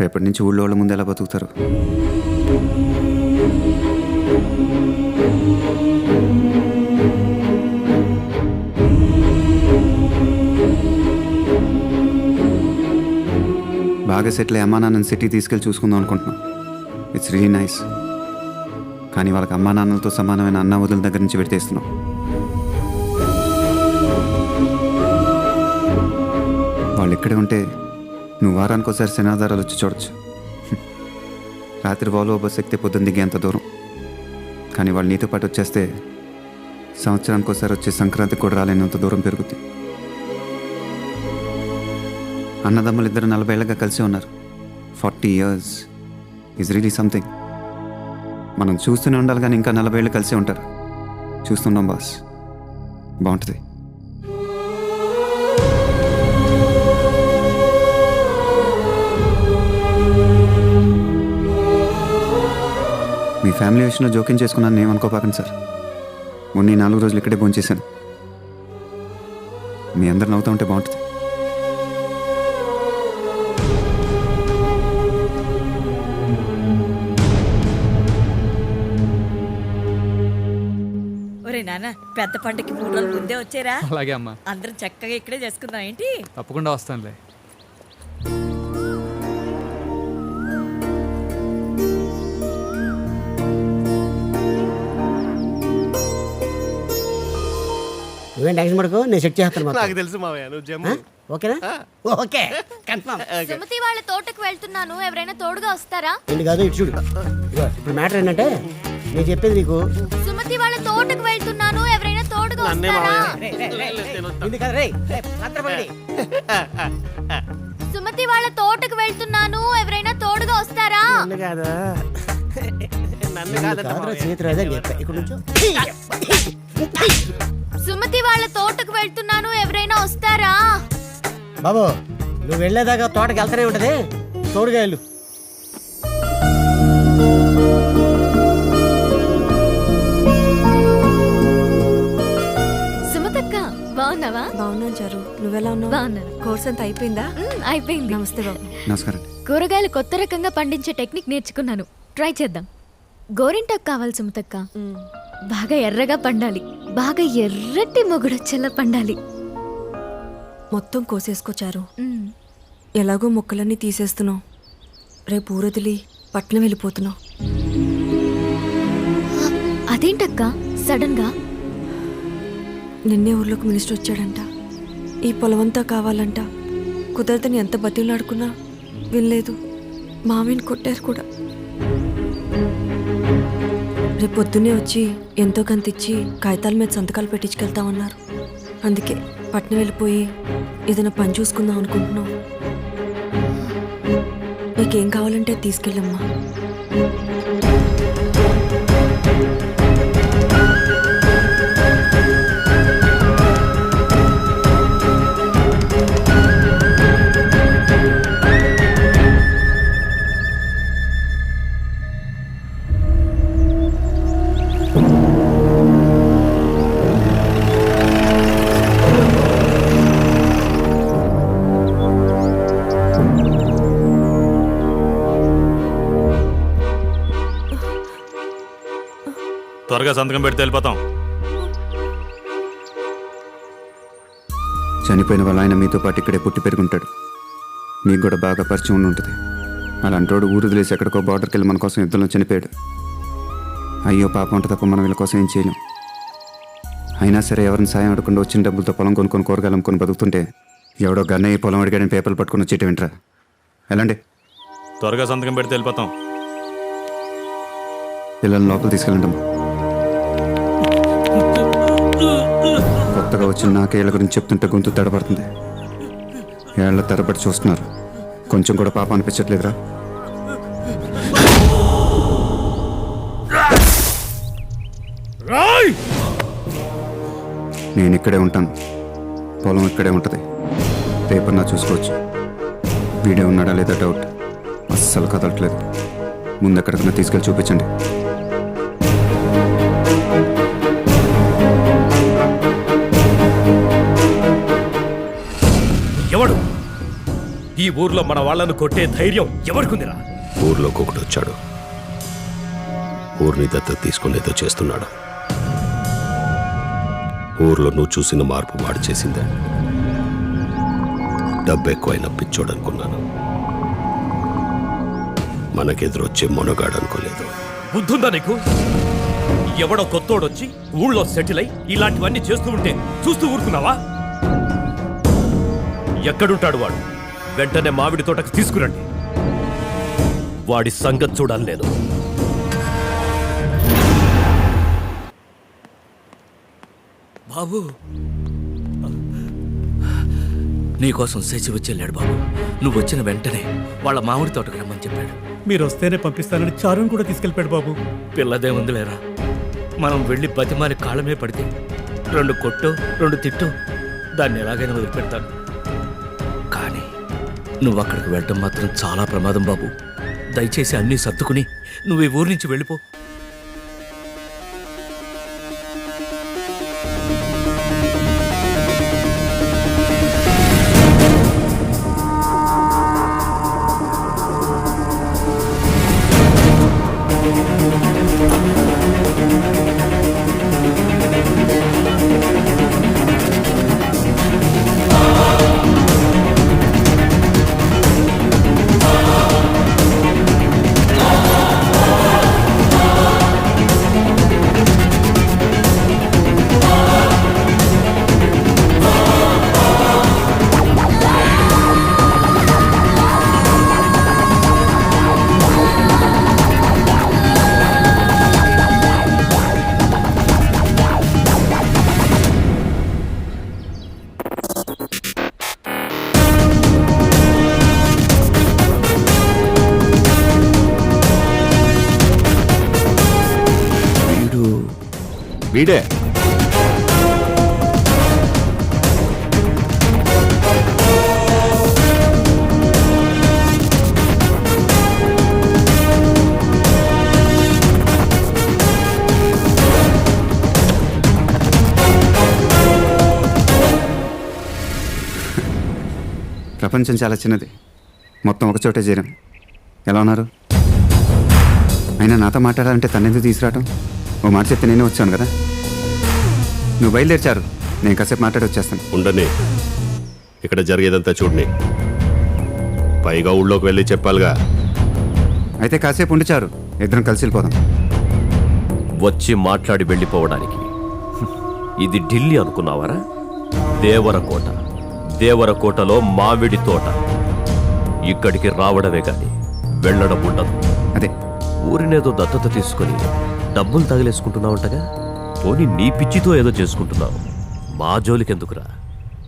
రేపటి నుంచి ఊళ్ళో వాళ్ళ ముందు ఎలా బతుకుతారు? బాగా సెటిల్ అయ్యి అమ్మా నాన్నని సిటీ తీసుకెళ్ళి చూసుకుందాం అనుకుంటున్నాం. It's really nice. కానీ వాళ్ళకి అమ్మా నాన్నలతో సమానమైన అన్న వదుల దగ్గర నుంచి విడతీస్తున్నాం. వాళ్ళు ఇక్కడే ఉంటే నువ్వు వారానికి ఒకసారి శనాధారాలు వచ్చి చూడొచ్చు. రాత్రి వాల్వో బస్ ఎక్కితే పొద్దున్న దిగేంత దూరం. కానీ వాళ్ళు నీతో పాటు వచ్చేస్తే సంవత్సరానికి ఒకసారి వచ్చే సంక్రాంతికి కూడా రాలేనంత దూరం పెరుగుతుంది. అన్నదమ్ములు ఇద్దరు 40 ఏళ్ళగా కలిసి ఉన్నారు. 40 years ఈజ్ రియలీ సంథింగ్. మనం చూస్తూనే ఉండాలి కానీ ఇంకా 40 ఏళ్ళు కలిసి ఉంటారు. చూస్తున్నాం బాస్, బాగుంటుంది. మీ ఫ్యామిలీ విషయంలో జోక్యం చేసుకున్నాను ఏమనుకోపాకండి సార్. మొన్న 4 రోజులు ఇక్కడే భోంచేశాను. మీ అందరు నవ్వుతూ ఉంటే బాగుంటుంది. నాన్న పెద్ద పంటకి 3 రోజులు ముందే వచ్చారా? అలాగే అమ్మా. అందరం చక్కగా ఇక్కడే చేసుకుందాం ఏంటి? తప్పకుండా వస్తానులే. నువ్వేం టెన్షన్ పడుకో, నేను సెట్ చేస్తాను. నాకు తెలుసు మావయ్య, నువ్వు జమ్ము. ఓకేనా? Okay confirm. సుమతి వాళ్ళ తోటకు వెళ్తున్నాను, ఎవరైనా తోడుగా వస్తారా? ఏంటి కాదు, ఇటు చూడు. ఇదిగో, ఇప్పుడు మ్యాటర్ ఏంటంటే నేను చెప్పేది నీకు. సుమతి వాళ్ళ తోటకు వెళ్తున్నాను, ఎవరైనా తోడుగా వస్తారా? సుమతి వాళ్ళ తోటకు వెళ్తున్నాను, ఎవరైనా తోడుగా వస్తారా? సుమతి వాళ్ళ తోటకు వెళ్తున్నాను, ఎవరైనా వస్తారా? బాబు నువ్వు వెళ్ళేదాకా తోటకి వెళ్తానే ఉంటది, తోడుగా వెళ్ళు. సుమతక్క బాగున్నావా? బాగున్నాను చారు, నువ్వెలా ఉన్నావు? బాగున్నాను. కోర్స్ అంతా అయిపోయిందా? అయిపోయింది. నమస్తే బాబు. నమస్కారం. కూరగాయలు కొత్త రకంగా పండించే టెక్నిక్ నేర్చుకున్నాను, ట్రై చేద్దాం. గోరింటాకు కావాలి సుమతక్క, బాగా ఎర్రగా పండాలి, బాగా ఎర్రటి మొగుడొచ్చేలా పండాలి. మొత్తం కోసేసుకోచారు. ఎలాగో మొక్కలన్నీ తీసేస్తున్నావు, రేపు ఊరొదిలి పట్నం వెళ్ళిపోతున్నావు. అదేంటక్క సడన్ గా? నిన్నే ఊర్లోకి మినిస్టర్ వచ్చాడంట, ఈ పొలమంతా కావాలంట. కుదరదని ఎంత బతిలాడుకున్నా వినలేదు, మావిని కొట్టారు కూడా. రేపు పొద్దున్నే వచ్చి ఎంతో కంతిచ్చి కాగితాల మీద సంతకాలు పెట్టించుకెళ్తామన్నారు. అందుకే పట్నం వెళ్ళిపోయి ఏదైనా పని చూసుకుందాం అనుకుంటున్నాం. నీకేం కావాలంటే తీసుకెళ్ళమ్మా. త్వరగా సంతకం పెడితే వెళ్ళిపోతాం. చనిపోయిన వాళ్ళ ఆయన మీతో పాటు ఇక్కడే పుట్టి పెరుగుంటాడు. మీకు కూడా బాగా పరిచయం ఉండి ఉంటుంది. అలాంటోడు ఊరు వదిలేసి ఎక్కడికో బార్డర్కి వెళ్ళి మన కోసం యుద్ధంలో చనిపోయాడు. అయ్యో పాపం ఉంటే తప్ప మనం వీళ్ళ కోసం ఏం చేయలేం. అయినా సరే ఎవరిని సాయం అడగకుండా వచ్చిన డబ్బులతో పొలం కొనుక్కొని కూరగాయలు అమ్ముకొని బతుకుతుంటే ఎవడో గన్నయ్య పొలం అడిగాడని పేపర్లు పట్టుకొని వచ్చేటి వింటరా? ఎలాంటి త్వరగా సంతకం పెడితే వెళ్ళిపోతాం. పిల్లల్ని లోపల తీసుకెళ్ళండి. కొత్తగా వచ్చిన నాకేళ్ల గురించి చెప్తుంటే గొంతు తడబడుతుంది. ఏళ్ల తరబడి చూస్తున్నారు, కొంచెం కూడా పాప అనిపించట్లేదురా? నేను ఇక్కడే ఉంటాను, పొలం ఇక్కడే ఉంటుంది. రేపన్నా చూసుకోవచ్చు. వీడే ఉన్నాడా లేదా డౌట్. అస్సలు కదలట్లేదు. ముందు ఎక్కడికన్నా తీసుకెళ్ళి చూపించండి. ఎవడు ఈ ఊర్లో మన వాళ్ళను కొట్టే ధైర్యం ఎవరికుందిరా? ఊర్లోకి ఒకడు వచ్చాడు. ఊరిని దత్తత తీసుకుని ఏదో చేస్తున్నాడు. ఊర్లో నువ్వు చూసిన మార్పు వాడు చేసిందే. డబ్బు ఎక్కువైన పిచ్చోడనుకున్నాను. మనకెదురొచ్చే మొనగాడనుకోలేదు. బుద్ధుందా నీకు? ఎవడో కొత్తోడొచ్చి ఊళ్ళో సెటిల్ అయి ఇలాంటివన్నీ చేస్తూ ఉంటే చూస్తూ ఊరుకున్నావా? ఎక్కడుంటాడు వాడు? వెంటనే మామిడి తోటకు తీసుకురండి. వాడి సంగతి చూడాలి నేను. బాబు, నీకోసం శశి వచ్చి వెళ్ళాడు బాబు. నువ్వు వచ్చిన వెంటనే వాళ్ళ మామిడి తోటకు రమ్మని చెప్పాడు. మీరు వస్తేనే పంపిస్తానని చారుని కూడా తీసుకెళ్ళిపోయాడు బాబు. పిల్లదేముంది లేరా, మనం వెళ్ళి బతిమాలి కాళ్ళమే పడితే 2 కొట్టు 2 తిట్టు దాన్ని ఎలాగైనా వదిలిపెడతాను. కానీ నువ్వు అక్కడికి వెళ్ళటం మాత్రం చాలా ప్రమాదం బాబు. దయచేసి అన్నీ సర్దుకుని నువ్వు ఈ ఊరి నుంచి వెళ్ళిపో. వీడే ప్రపంచం చాలా చిన్నది. మొత్తం ఒక చోటే చేరాం. ఎలా ఉన్నారు? అయినా నాతో మాట్లాడాలంటే తనెందుకు తీసుకురావటం? ఓ మాట చెప్తే నేనే వచ్చాను కదా. నువ్వు బయలుదేర్చారు, నేను కాసేపు మాట్లాడి వచ్చేస్తాను. ఉండని, ఇక్కడ జరిగేదంతా చూడని. పైగా ఊళ్ళోకి వెళ్ళి చెప్పాలిగా. అయితే కాసేపు ఉండిచారు, ఇద్దరం కలిసి వెళ్ళిపోదాం. వచ్చి మాట్లాడి వెళ్ళిపోవడానికి ఇది ఢిల్లీ అనుకున్నావారా? దేవరకోట. దేవరకోటలో మామిడి తోట. ఇక్కడికి రావడమే కానీ వెళ్ళడం ఉండదు. అదే ఊరినేదో దత్తత తీసుకొని డబ్బులు తగిలేసుకుంటున్నావుంటగా. పోనీ నీ పిచ్చితో ఏదో చేసుకుంటున్నావు. మా జోలికెందుకురా?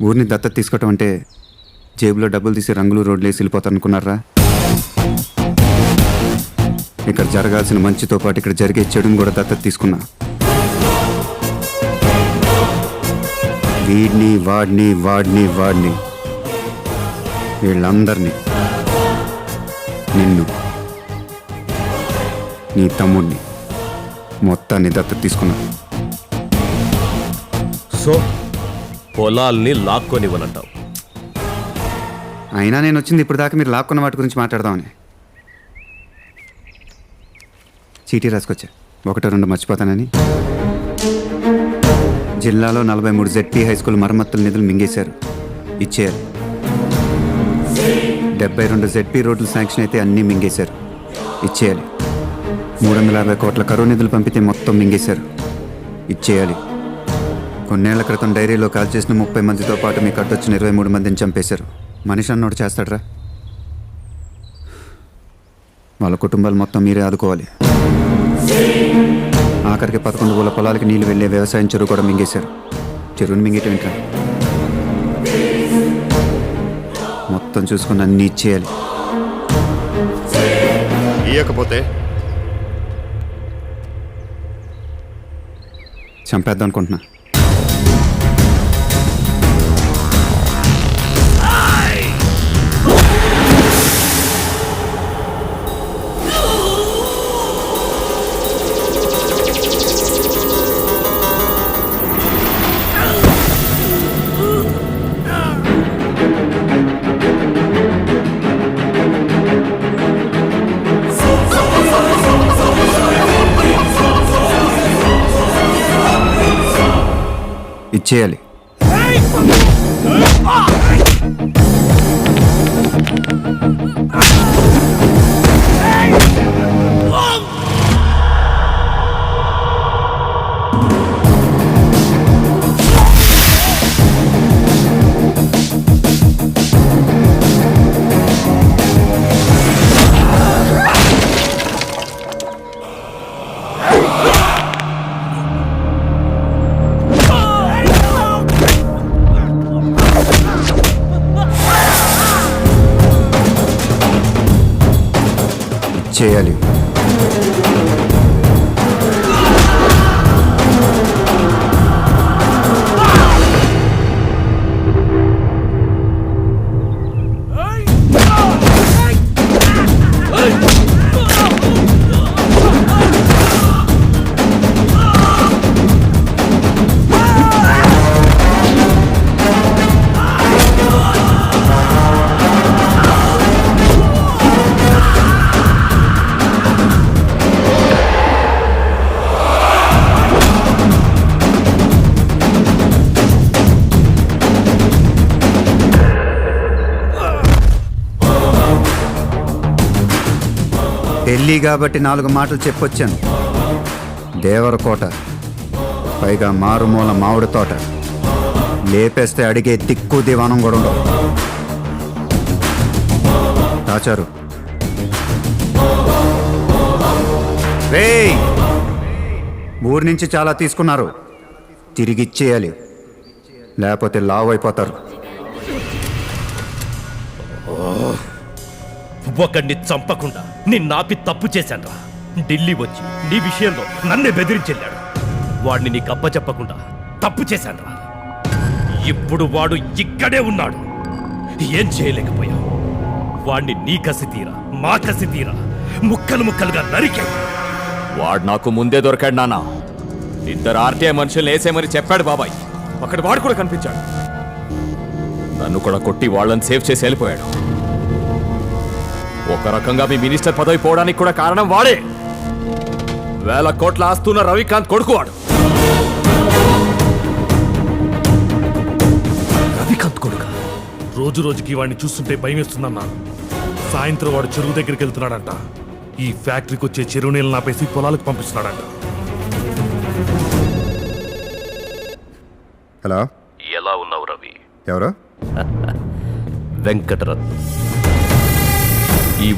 ఊరిని దత్తత తీసుకోవటం అంటే జేబులో డబ్బులు తీసి రంగులు రోడ్లు వేసి వెళ్ళిపోతారనుకున్నారా? ఇక్కడ జరగాల్సిన మంచితో పాటు ఇక్కడ జరిగే చెడుని కూడా దత్తత తీసుకున్నా. వీడిని వాడిని వాడిని వాడిని వీళ్ళందరినీ, నిన్ను, నీ తమ్ముడిని మొత్తాన్ని దత్తత తీసుకున్నా. సో పొలాల్ని లాక్కొనివ్వనంటావు? అయినా నేను వచ్చింది ఇప్పుడు దాకా మీరు లాక్కున్న వాటి గురించి మాట్లాడదామని. చీటీ రాసుకొచ్చా, 1-2 మర్చిపోతానని. జిల్లాలో 43 ZP హై స్కూల్ మరమ్మతుల నిధులు మింగేశారు, ఇచ్చేయాలి. 72 ZP రోడ్లు శాంక్షన్ అయితే అన్నీ మింగేశారు, ఇచ్చేయాలి. 350 కోట్ల కరువు నిధులు పంపితే మొత్తం మింగేశారు, ఇచ్చేయాలి. కొన్నేళ్ల క్రితం డైరీలో కాల్ చేసిన 30 మందితో పాటు మీకు అడ్డొచ్చిన 23 మందిని చంపేశారు. మనిషి అన్నోడు చేస్తాడ్రా? వాళ్ళ కుటుంబాలు మొత్తం మీరే ఆదుకోవాలి. ఆఖరికి 11 ఊళ్ళ పొలాలకి నీళ్ళు వెళ్ళే వ్యవసాయం చెరువు కూడా మింగేశారు. చెరువుని మింగేయటం ఏంట్రా? మొత్తం చూసుకుని అన్నీ ఇచ్చేయాలి. ఇయ్యకపోతే చంపేద్దాం అనుకుంటున్నా. ఇచ్చేయాలి. చేయాలి. పెళ్ళి కాబట్టి 4 మాటలు చెప్పొచ్చాను. దేవరకోట, పైగా మారుమూల మామిడి తోట, లేపేస్తే అడిగే దిక్కు దివానం కూడా ఉండవు. రాచారు, రేయ్, ఊరి నుంచి చాలా తీసుకున్నారు, తిరిగిచ్చేయాలి, లేకపోతే లావు అయిపోతారు. ఒకడిని చంపకుండా నిన్నాపి తప్పు చేశాన్రా. ఢిల్లీ వచ్చి నీ విషయంలో నన్నే బెదిరించెళ్ళాడు. వాడిని నీకు అప్పచెప్పకుండా తప్పు చేశాన్రా. ఇప్పుడు వాడు ఇక్కడే ఉన్నాడు. ఏం చేయలేకపోయావు. వాడిని నీ కసి తీరా, మా కసి తీరా, ముక్కలు ముక్కలుగా నరికే. వాడు నాకు ముందే దొరికాడు నాన్న. 2 ఆర్టీఐ మనుషుల్ని వేసేమని చెప్పాడు బాబాయ్. అక్కడ వాడు కూడా కనిపించాడు. నన్ను కూడా కొట్టి వాళ్ళని సేవ్ చేసి వెళ్ళిపోయాడు. ఒక రకంగా మీ మినిస్టర్ పదవి పోవడానికి కూడా కారణం వాడే. 1000 కోట్ల ఆస్తున్న రవికాంత్ కొడుకు వాడు. రవికాంత్ కొడుక రోజు రోజుకి వాడిని చూస్తుంటే భయం వేస్తుందన్నా. సాయంత్రం వాడు చెరువు దగ్గరికి వెళ్తున్నాడంట. ఈ ఫ్యాక్టరీకి వచ్చే చెరువు నీళ్ళు నాపేసి పొలాలకు పంపిస్తున్నాడంట. హలో, ఎలా ఉన్నావు రవి? ఎవరు? వెంకటరత్నం.